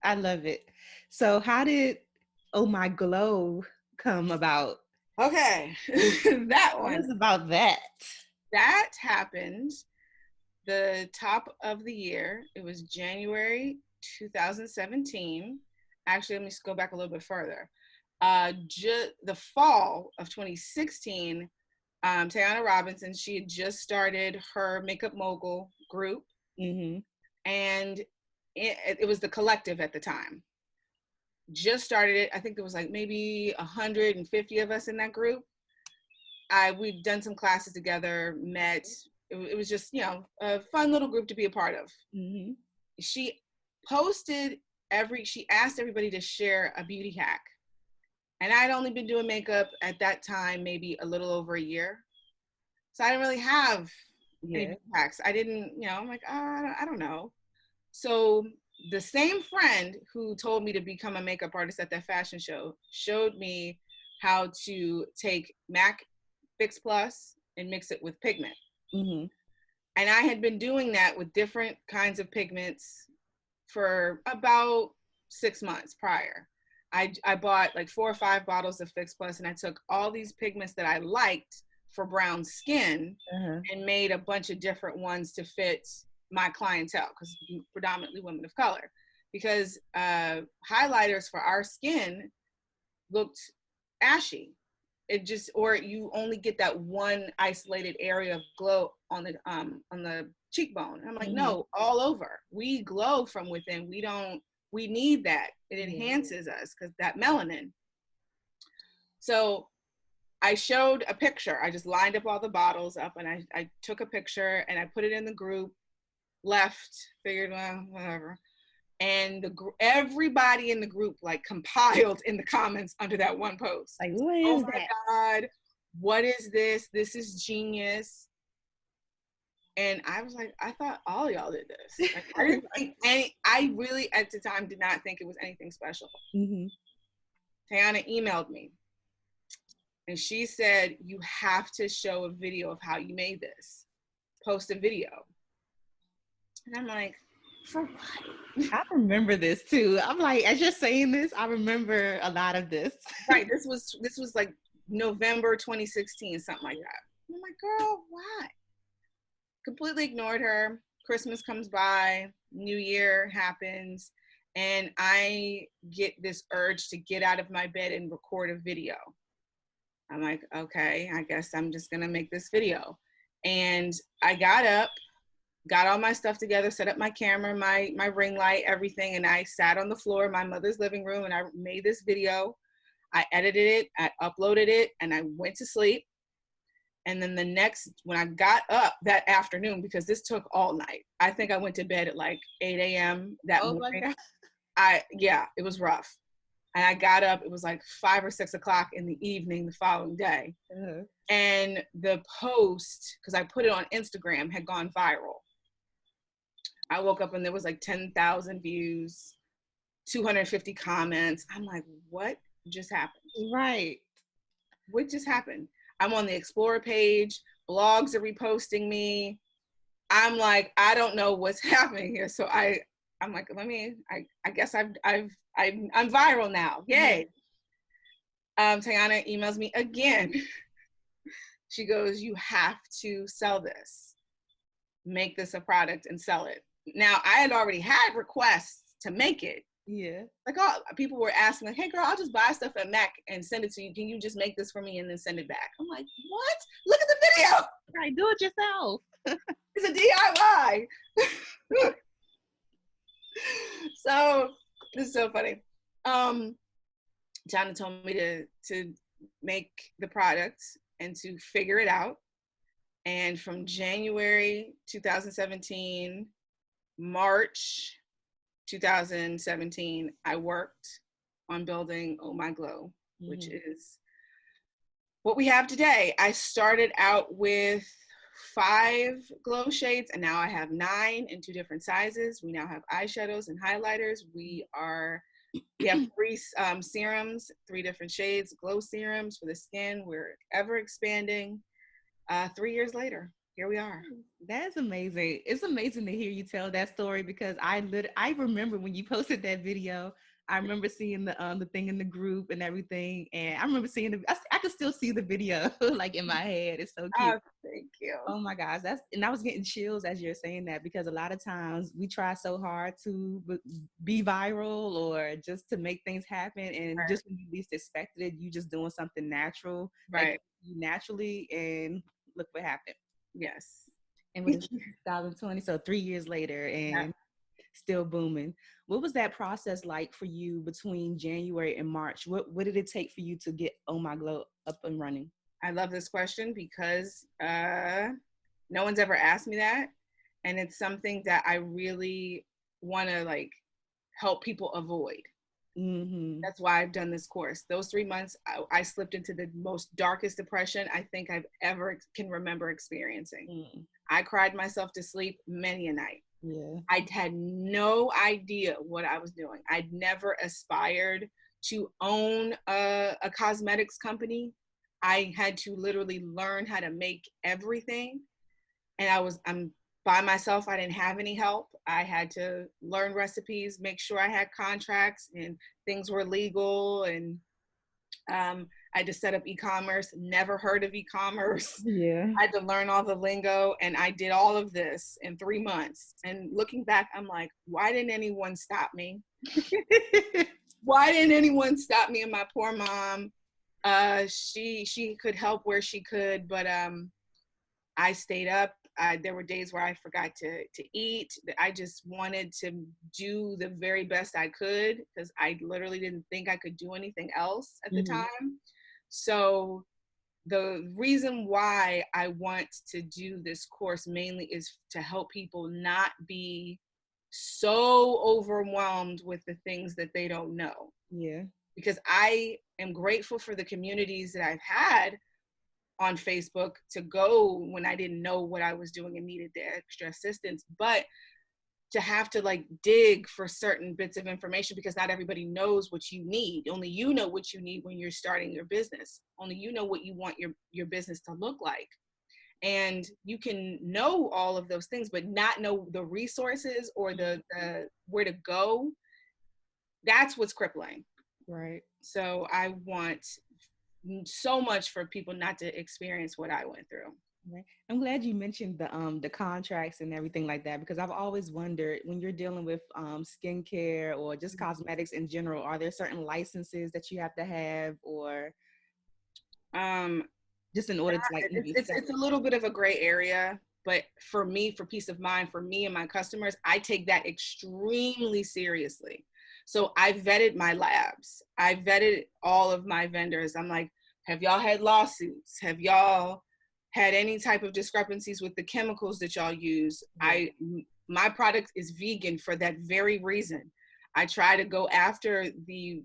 I love it. So how did Oh My Glow come about? Okay, that Tell one. us about that. That happened the top of the year. It was January 2017. Actually, let me just go back a little bit further. The fall of 2016, Tayana Robinson, she had just started her Makeup Mogul group, Mm-hmm. and it was the collective at the time. Just started it. I think there was like maybe 150 of us in that group. We've done some classes together, met. It was just, a fun little group to be a part of. Mm-hmm. She posted she asked everybody to share a beauty hack. And I'd only been doing makeup at that time, maybe a little over a year. So I didn't really have any Yeah. beauty hacks. I didn't, I'm like, I don't know. So the same friend who told me to become a makeup artist at that fashion show showed me how to take MAC Fix Plus and mix it with pigment. Mm-hmm. And I had been doing that with different kinds of pigments for about 6 months prior. I bought like 4 or 5 bottles of Fix Plus, and I took all these pigments that I liked for brown skin Uh-huh. and made a bunch of different ones to fit my clientele, because predominantly women of color. Because highlighters for our skin looked ashy. It just, or you only get that one isolated area of glow on the cheekbone. And I'm like, Mm-hmm. no, all over. We glow from within. We need that. It Yeah. enhances us because that melanin. So I showed a picture. I just lined up all the bottles up, and I took a picture and I put it in the group, left, figured, well, whatever. And everybody in the group like compiled in the comments under that one post. Like, what Oh is my that? God, what is this? This is genius. And I was like, I thought all y'all did this. Like, I didn't think I really at the time did not think it was anything special. Mm-hmm. Tayana emailed me and she said, you have to show a video of how you made this. Post a video. And I'm like, for what? I remember this too. I'm like, as you're saying this, I remember a lot of this. Right. This was like November 2016, something like that. I'm like, girl, why? Completely ignored her. Christmas comes by, New Year happens, and I get this urge to get out of my bed and record a video. I'm like, okay, I guess I'm just gonna make this video. And I got up, got all my stuff together, set up my camera, my ring light, everything, and I sat on the floor in my mother's living room and I made this video. I edited it, I uploaded it, and I went to sleep. And then when I got up that afternoon, because this took all night, I think I went to bed at like 8 a.m. that Oh my morning. God. Yeah, it was rough. And I got up, it was like 5 or 6 o'clock in the evening the following day. Uh-huh. And the post, because I put it on Instagram, had gone viral. I woke up and there was like 10,000 views, 250 comments. I'm like, what just happened? Right. What just happened? I'm on the Explorer page. Blogs are reposting me. I'm like, I don't know what's happening here. So I'm like, I guess I'm viral now. Yay. Tayana emails me again. She goes, you have to sell this, make this a product and sell it. Now I had already had requests to make it. Yeah. Like, oh, people were asking, like, hey girl, I'll just buy stuff at Mac and send it to you. Can you just make this for me and then send it back? I'm like, what? Look at the video. Right. Do it yourself. It's a DIY. So this is so funny. Jana told me to make the product and to figure it out. And from January 2017, March 2017, I worked on building Omglo, which is what we have today. I started out with 5 glow shades, and now I have 9 in 2 different sizes. We now have eyeshadows and highlighters. We have 3 serums, 3 different shades, glow serums for the skin. We're ever expanding. 3 years later, here we are. That's amazing. It's amazing to hear you tell that story because I remember when you posted that video. I remember seeing the thing in the group and everything, and I remember seeing I could still see the video like in my head. It's so cute. Oh, thank you. Oh my gosh, and I was getting chills as you're saying that because a lot of times we try so hard to be viral or just to make things happen, and Right. just when you least expected it, you just doing something natural that Right. you naturally, and look what happened. Yes. And with 2020, so 3 years later, Yeah. and still booming. What was that process like for you between January and March? What did it take for you to get Omglo up and running? I love this question because no one's ever asked me that. And it's something that I really want to like help people avoid. Mm-hmm. That's why I've done this course. Those 3 months, I slipped into the most darkest depression I think I've ever can remember experiencing. Mm. I cried myself to sleep many a night. Yeah. I had no idea what I was doing. I'd never aspired to own a cosmetics company. I had to literally learn how to make everything. And I'm by myself. I didn't have any help. I had to learn recipes, make sure I had contracts and things were legal. And I had to set up e-commerce, never heard of e-commerce. Yeah. I had to learn all the lingo, and I did all of this in 3 months. And looking back, I'm like, why didn't anyone stop me? Why didn't anyone stop me? And my poor mom, she could help where she could, but I stayed up. There were days where I forgot to eat. I just wanted to do the very best I could because I literally didn't think I could do anything else at the Mm-hmm. time. So the reason why I want to do this course mainly is to help people not be so overwhelmed with the things that they don't know. Yeah. Because I am grateful for the communities that I've had on Facebook to go when I didn't know what I was doing and needed the extra assistance. But to have to like dig for certain bits of information because not everybody knows what you need. Only you know what you need when you're starting your business. Only you know what you want your business to look like. And you can know all of those things, but not know the resources or the where to go. That's what's crippling. Right. So I want so much for people not to experience what I went through. Right. I'm glad you mentioned the contracts and everything like that because I've always wondered when you're dealing with skincare or just cosmetics in general, are there certain licenses that you have to have or Um, just in order to like it's, maybe it's sell it's it? a little bit of a gray area, but for me, for peace of mind, for me and my customers, I take that extremely seriously. So I vetted my labs. I vetted all of my vendors. I'm like, have y'all had lawsuits? Have y'all had any type of discrepancies with the chemicals that y'all use? Yeah. My product is vegan for that very reason. I try to go after the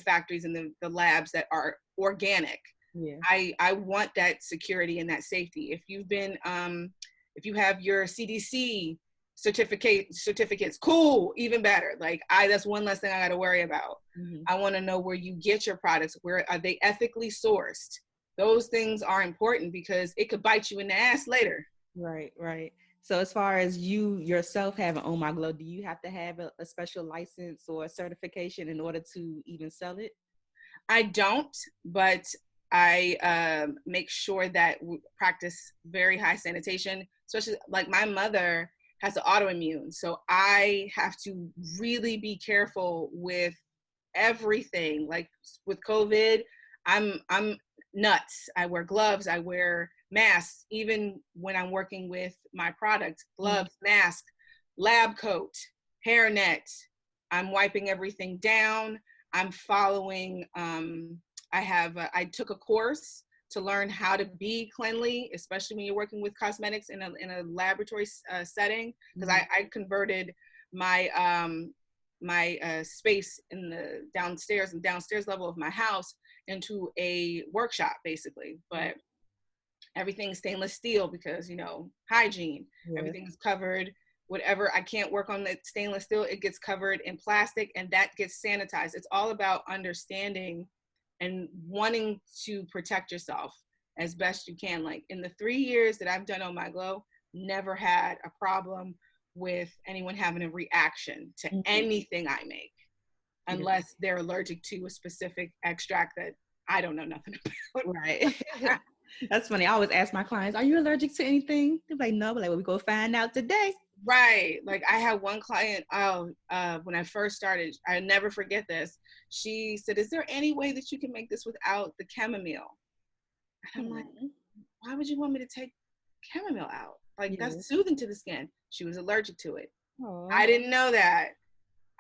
factories and the labs that are organic. Yeah. I want that security and that safety. If you have your CDC certificates, cool, even better. Like that's one less thing I got to worry about. Mm-hmm. I want to know where you get your products. Where are they ethically sourced? Those things are important because it could bite you in the ass later. Right, right. So as far as you yourself having Oh My Glow, do you have to have a special license or certification in order to even sell it? I don't, but I make sure that we practice very high sanitation, especially like my mother has an autoimmune. So I have to really be careful with everything. Like with COVID, I'm nuts. I wear gloves, I wear masks, even when I'm working with my product, Mm-hmm. gloves, mask, lab coat, hairnet. I'm wiping everything down. I'm following, I took a course to learn how to be cleanly, especially when you're working with cosmetics in a laboratory setting, because Mm-hmm. I converted my space in the downstairs level of my house into a workshop basically, but everything's stainless steel because hygiene. Yeah. Everything's covered. Whatever I can't work on the stainless steel, it gets covered in plastic and that gets sanitized. It's all about understanding and wanting to protect yourself. as best you can. Like in the 3 years that I've done Omglo, never had a problem with anyone having a reaction to anything I make, unless they're allergic to a specific extract that I don't know nothing about. Right. That's funny. I always ask my clients, "Are you allergic to anything?" They're like, "No," but like, well, we go find out today. Right. Like I had one client, when I first started, I never forget this. She said, "Is there any way that you can make this without the chamomile?" And I'm like, "Why would you want me to take chamomile out? Like that's soothing to the skin." She was allergic to it. I didn't know that.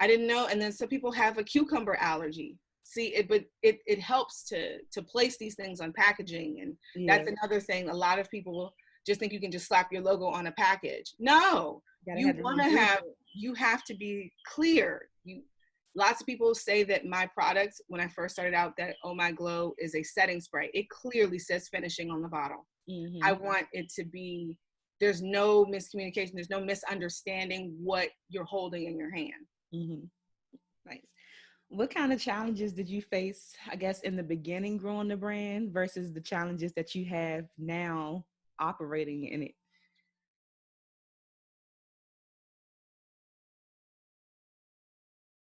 I didn't know. And then some people have a cucumber allergy. See it, but it helps to place these things on packaging. And that's another thing. A lot of people just think you can just slap your logo on a package. No, you want to have, you have to be clear. Lots of people say that my products, when I first started out, that Omglo is a setting spray. It clearly says finishing on the bottle. I want it to be, there's no miscommunication. There's no misunderstanding what you're holding in your hand. Nice. What kind of challenges did you face, I guess, in the beginning growing the brand versus the challenges that you have now operating in it?